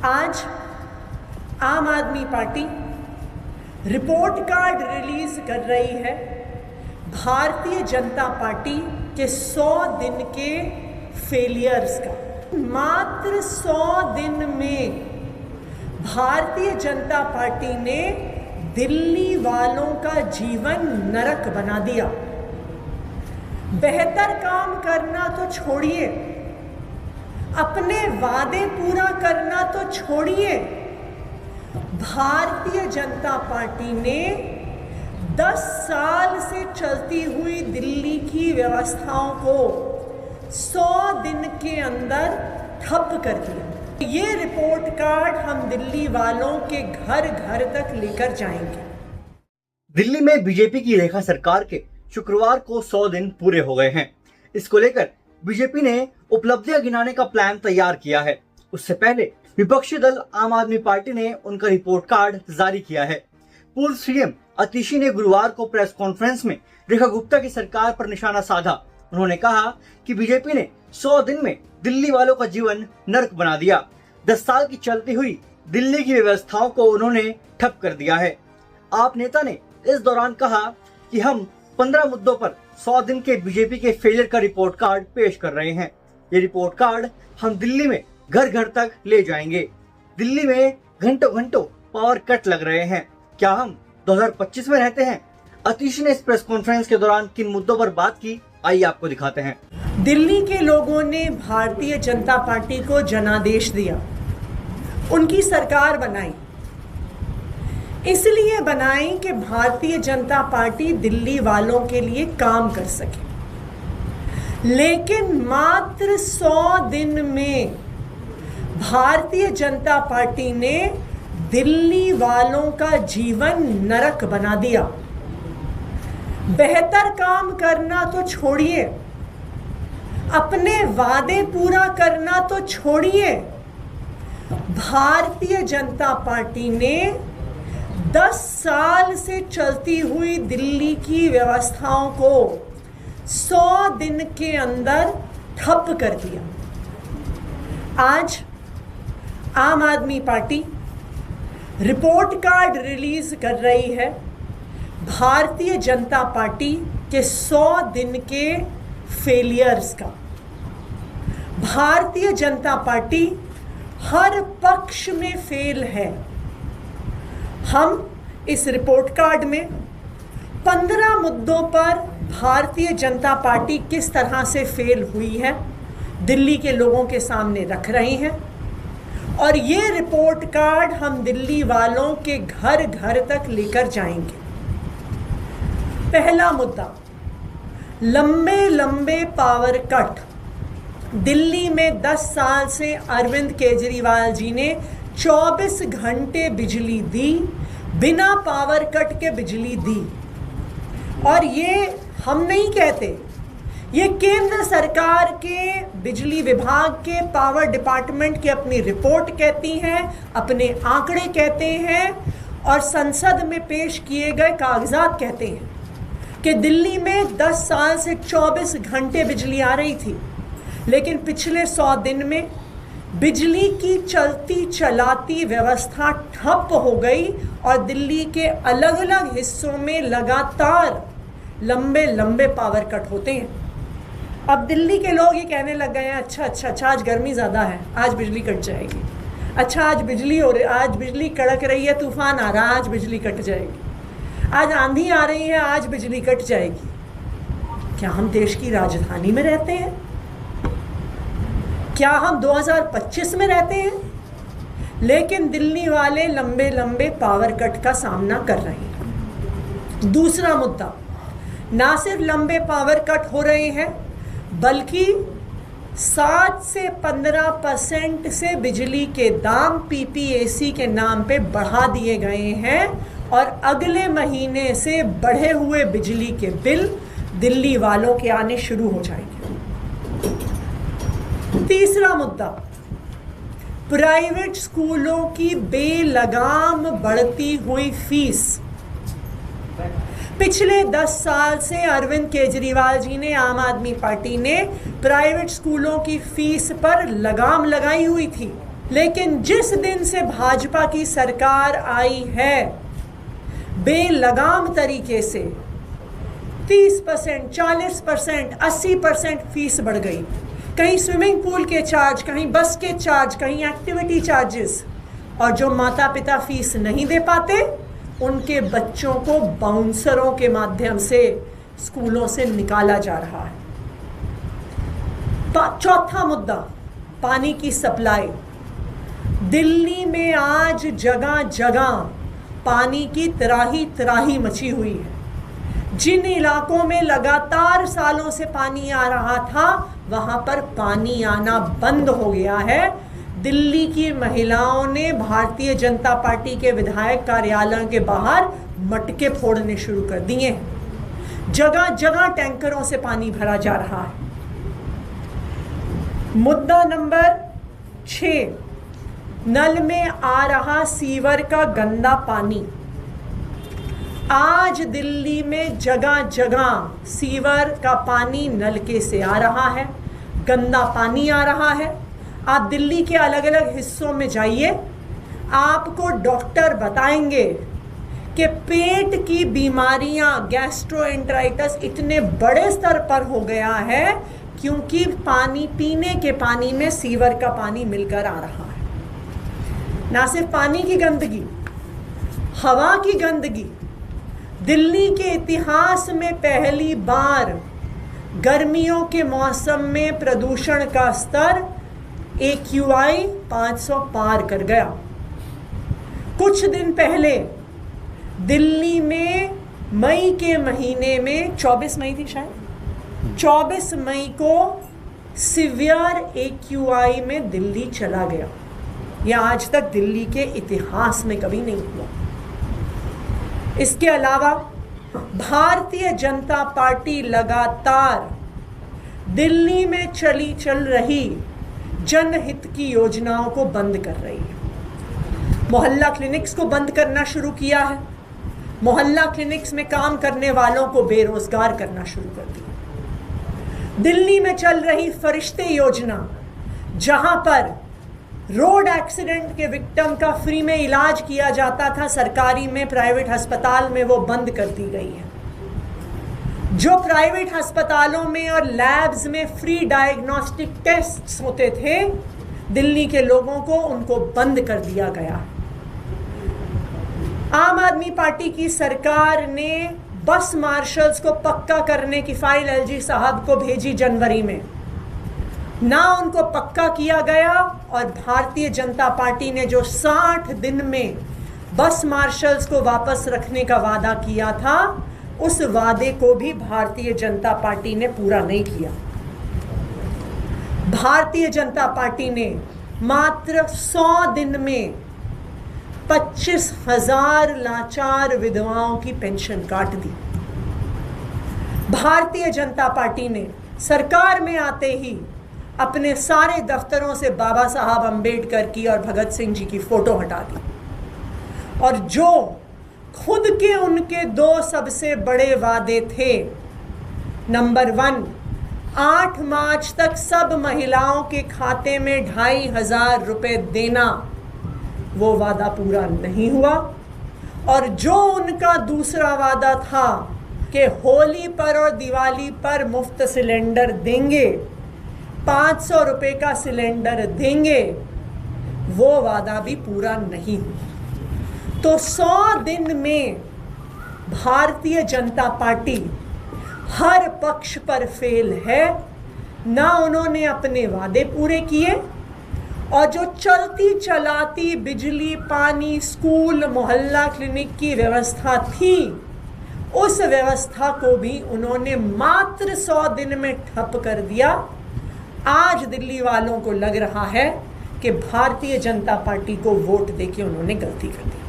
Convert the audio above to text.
आज आम आदमी पार्टी रिपोर्ट कार्ड रिलीज कर रही है भारतीय जनता पार्टी के 100 दिन के फेलियर्स का। मात्र 100 दिन में भारतीय जनता पार्टी ने दिल्ली वालों का जीवन नरक बना दिया। बेहतर काम करना तो छोड़िए, अपने वादे पूरा करना तो छोड़िए, भारतीय जनता पार्टी ने 10 साल से चलती हुई दिल्ली की व्यवस्थाओं को 100 दिन के अंदर ठप कर दिया। ये रिपोर्ट कार्ड हम दिल्ली वालों के घर घर तक लेकर जाएंगे। दिल्ली में बीजेपी की रेखा सरकार के शुक्रवार को 100 दिन पूरे हो गए हैं। इसको लेकर बीजेपी ने उपलब्धियां गिनाने का प्लान तैयार किया है। उससे पहले विपक्षी दल आम आदमी पार्टी ने उनका रिपोर्ट कार्ड जारी किया है। पूर्व सीएम अतिशी ने गुरुवार को प्रेस कॉन्फ्रेंस में रेखा गुप्ता की सरकार पर निशाना साधा। उन्होंने कहा कि बीजेपी ने 100 दिन में दिल्ली वालों का जीवन नरक बना दिया। 10 साल की चलती हुई दिल्ली की व्यवस्थाओं को उन्होंने ठप कर दिया है। आप नेता ने इस दौरान कहा कि हम 15 मुद्दों पर 100 दिन के बीजेपी के फेलियर का रिपोर्ट कार्ड पेश कर रहे हैं। ये रिपोर्ट कार्ड हम दिल्ली में घर घर तक ले जाएंगे। दिल्ली में घंटों घंटों पावर कट लग रहे हैं। क्या हम 2025 में रहते हैं? अतिशी ने इस प्रेस कॉन्फ्रेंस के दौरान किन मुद्दों पर बात की, आइए आपको दिखाते हैं। दिल्ली के लोगों ने भारतीय जनता पार्टी को जनादेश दिया, उनकी सरकार बनाई। इसलिए बनाई कि भारतीय जनता पार्टी दिल्ली वालों के लिए काम कर सके। लेकिन मात्र 100 दिन में भारतीय जनता पार्टी ने दिल्ली वालों का जीवन नरक बना दिया। बेहतर काम करना तो छोड़िए, अपने वादे पूरा करना तो छोड़िए, भारतीय जनता पार्टी ने 10 साल से चलती हुई दिल्ली की व्यवस्थाओं को 100 दिन के अंदर ठप कर दिया। आज आम आदमी पार्टी रिपोर्ट कार्ड रिलीज कर रही है भारतीय जनता पार्टी के 100 दिन के फेलियर्स का। भारतीय जनता पार्टी हर पक्ष में फेल है। हम इस रिपोर्ट कार्ड में 15 मुद्दों पर भारतीय जनता पार्टी किस तरह से फेल हुई है दिल्ली के लोगों के सामने रख रहे हैं। और ये रिपोर्ट कार्ड हम दिल्ली वालों के घर घर तक लेकर जाएंगे। पहला मुद्दा, लंबे लंबे पावर कट। दिल्ली में 10 साल से अरविंद केजरीवाल जी ने 24 घंटे बिजली दी, बिना पावर कट के बिजली दी। और ये हम नहीं कहते, ये केंद्र सरकार के बिजली विभाग के पावर डिपार्टमेंट की अपनी रिपोर्ट कहती है, अपने आंकड़े कहते हैं और संसद में पेश किए गए कागजात कहते हैं कि दिल्ली में 10 साल से 24 घंटे बिजली आ रही थी। लेकिन पिछले 100 दिन में बिजली की चलती चलाती व्यवस्था ठप हो गई और दिल्ली के अलग अलग हिस्सों में लगातार लंबे लंबे पावर कट होते हैं। अब दिल्ली के लोग ये कहने लग गए हैं, अच्छा आज गर्मी ज़्यादा है, आज बिजली कट जाएगी। अच्छा आज बिजली हो रही, आज बिजली कड़क रही है, तूफान आ रहा है, आज बिजली कट जाएगी। आज आंधी आ रही है, आज बिजली कट जाएगी। क्या हम देश की राजधानी में रहते हैं? क्या हम 2025 में रहते हैं? लेकिन दिल्ली वाले लंबे लंबे पावर कट का सामना कर रहे हैं। दूसरा मुद्दा, ना सिर्फ लंबे पावर कट हो रहे हैं बल्कि 7 से 15% से बिजली के दाम पीपीएसी के नाम पे बढ़ा दिए गए हैं और अगले महीने से बढ़े हुए बिजली के बिल दिल्ली वालों के आने शुरू हो जाएंगे। तीसरा मुद्दा, प्राइवेट स्कूलों की बेलगाम बढ़ती हुई फीस। पिछले 10 साल से अरविंद केजरीवाल जी ने, आम आदमी पार्टी ने प्राइवेट स्कूलों की फीस पर लगाम लगाई हुई थी। लेकिन जिस दिन से भाजपा की सरकार आई है, बेलगाम तरीके से 30%, 40%, 80% फीस बढ़ गई। कहीं स्विमिंग पूल के चार्ज, कहीं बस के चार्ज, कहीं एक्टिविटी चार्जेस। और जो माता पिता फीस नहीं दे पाते, उनके बच्चों को बाउंसरों के माध्यम से स्कूलों से निकाला जा रहा है। चौथा मुद्दा, पानी की सप्लाई। दिल्ली में आज जगह जगह पानी की त्राही मची हुई है। जिन इलाकों में लगातार सालों से पानी आ रहा था, वहां पर पानी आना बंद हो गया है। दिल्ली की महिलाओं ने भारतीय जनता पार्टी के विधायक कार्यालयों के बाहर मटके फोड़ने शुरू कर दिए हैं। जगह जगह टैंकरों से पानी भरा जा रहा है। मुद्दा नंबर 6, नल में आ रहा सीवर का गंदा पानी। आज दिल्ली में जगह जगह सीवर का पानी नलके से आ रहा है, गंदा पानी आ रहा है। आप दिल्ली के अलग अलग हिस्सों में जाइए, आपको डॉक्टर बताएंगे कि पेट की बीमारियां, गैस्ट्रोएंटेराइटिस इतने बड़े स्तर पर हो गया है क्योंकि पानी, पीने के पानी में सीवर का पानी मिलकर आ रहा है। ना सिर्फ पानी की गंदगी, हवा की गंदगी। दिल्ली के इतिहास में पहली बार गर्मियों के मौसम में प्रदूषण का स्तर AQI 500 पार कर गया। कुछ दिन पहले दिल्ली में मई के महीने में 24 मई थी शायद, 24 मई को सीवियर AQI में दिल्ली चला गया। यह आज तक दिल्ली के इतिहास में कभी नहीं हुआ। इसके अलावा भारतीय जनता पार्टी लगातार दिल्ली में चल रही जनहित की योजनाओं को बंद कर रही है। मोहल्ला क्लिनिक्स को बंद करना शुरू किया है। मोहल्ला क्लिनिक्स में काम करने वालों को बेरोजगार करना शुरू कर दिया। दिल्ली में चल रही फरिश्ते योजना, जहां पर रोड एक्सीडेंट के विक्टिम का फ्री में इलाज किया जाता था सरकारी में, प्राइवेट अस्पताल में, वो बंद कर दी गई है। जो प्राइवेट अस्पतालों में और लैब्स में फ्री डायग्नोस्टिक टेस्ट्स होते थे दिल्ली के लोगों को, उनको बंद कर दिया गया। आम आदमी पार्टी की सरकार ने बस मार्शल्स को पक्का करने की फाइल LG साहब को भेजी जनवरी में, ना उनको पक्का किया गया। और भारतीय जनता पार्टी ने जो 60 दिन में बस मार्शल्स को वापस रखने का वादा किया था, उस वादे को भी भारतीय जनता पार्टी ने पूरा नहीं किया। भारतीय जनता पार्टी ने मात्र 100 दिन में 25,000 लाचार विधवाओं की पेंशन काट दी। भारतीय जनता पार्टी ने सरकार में आते ही अपने सारे दफ्तरों से बाबा साहब अंबेडकर की और भगत सिंह जी की फोटो हटा दी। और जो खुद के उनके 2 सबसे बड़े वादे थे, नंबर 1, 8 मार्च तक सब महिलाओं के खाते में 2,500 रुपए देना, वो वादा पूरा नहीं हुआ। और जो उनका दूसरा वादा था कि होली पर और दिवाली पर मुफ्त सिलेंडर देंगे, 500 रुपए का सिलेंडर देंगे, वो वादा भी पूरा नहीं हुआ। तो 100 दिन में भारतीय जनता पार्टी हर पक्ष पर फेल है। ना उन्होंने अपने वादे पूरे किए, और जो चलती चलाती बिजली, पानी, स्कूल, मोहल्ला क्लिनिक की व्यवस्था थी, उस व्यवस्था को भी उन्होंने मात्र 100 दिन में ठप कर दिया। आज दिल्ली वालों को लग रहा है कि भारतीय जनता पार्टी को वोट देके उन्होंने गलती कर दी।